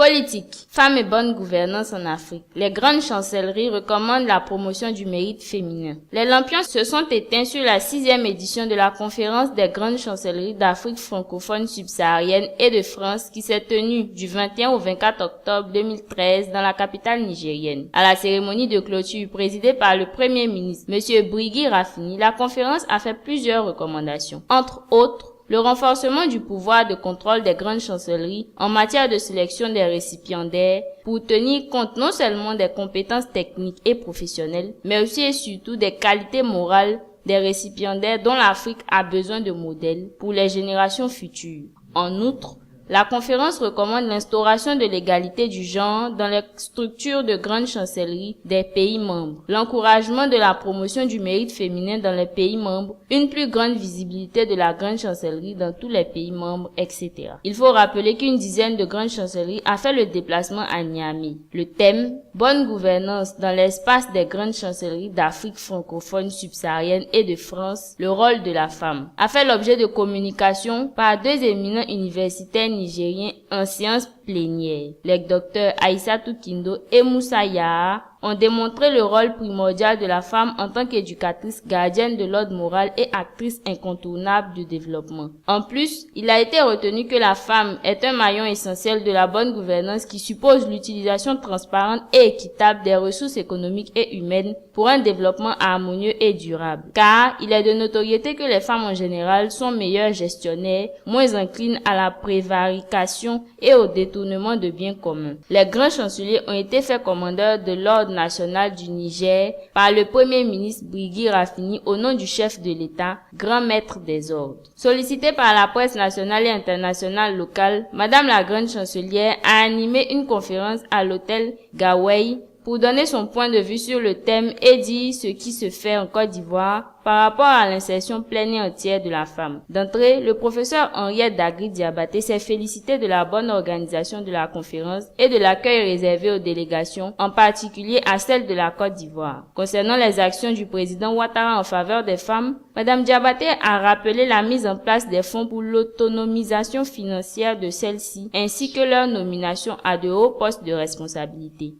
Politique. Femmes et bonne gouvernance en Afrique. Les grandes chancelleries recommandent la promotion du mérite féminin. Les lampions se sont éteints sur la 6e édition de la conférence des grandes chancelleries d'Afrique francophone subsaharienne et de France qui s'est tenue du 21 au 24 octobre 2013 dans la capitale nigérienne. À la cérémonie de clôture présidée par le Premier ministre, M. Brigui Rafini, la conférence a fait plusieurs recommandations. Entre autres, le renforcement du pouvoir de contrôle des grandes chancelleries en matière de sélection des récipiendaires pour tenir compte non seulement des compétences techniques et professionnelles, mais aussi et surtout des qualités morales des récipiendaires dont l'Afrique a besoin de modèles pour les générations futures. En outre, la conférence recommande l'instauration de l'égalité du genre dans les structures de grandes chancelleries des pays membres, l'encouragement de la promotion du mérite féminin dans les pays membres, une plus grande visibilité de la grande chancellerie dans tous les pays membres, etc. Il faut rappeler qu'une dizaine de grandes chancelleries a fait le déplacement à Niamey. Le thème « Bonne gouvernance dans l'espace des grandes chancelleries d'Afrique francophone subsaharienne et de France, le rôle de la femme » a fait l'objet de communication par deux éminents universitaires nigériens en sciences plénières. Les docteurs Aïssatou Kindo et Moussa Yaha ont démontré le rôle primordial de la femme en tant qu'éducatrice, gardienne de l'ordre moral et actrice incontournable du développement. En plus, il a été retenu que la femme est un maillon essentiel de la bonne gouvernance qui suppose l'utilisation transparente et équitable des ressources économiques et humaines pour un développement harmonieux et durable. Car il est de notoriété que les femmes en général sont meilleures gestionnaires, moins inclines à la prévarication et au détournement de biens communs. Les grands chanceliers ont été faits commandeurs de l'ordre national du Niger par le Premier ministre Brigui Rafini au nom du chef de l'État, grand maître des ordres. Sollicitée par la presse nationale et internationale locale, Madame la grande chancelière a animé une conférence à l'hôtel Gawey pour donner son point de vue sur le thème et dire ce qui se fait en Côte d'Ivoire par rapport à l'insertion pleine et entière de la femme. D'entrée, le professeur Henriette Dagri Diabaté s'est félicité de la bonne organisation de la conférence et de l'accueil réservé aux délégations, en particulier à celle de la Côte d'Ivoire. Concernant les actions du président Ouattara en faveur des femmes, Madame Diabaté a rappelé la mise en place des fonds pour l'autonomisation financière de celles-ci, ainsi que leur nomination à de hauts postes de responsabilité.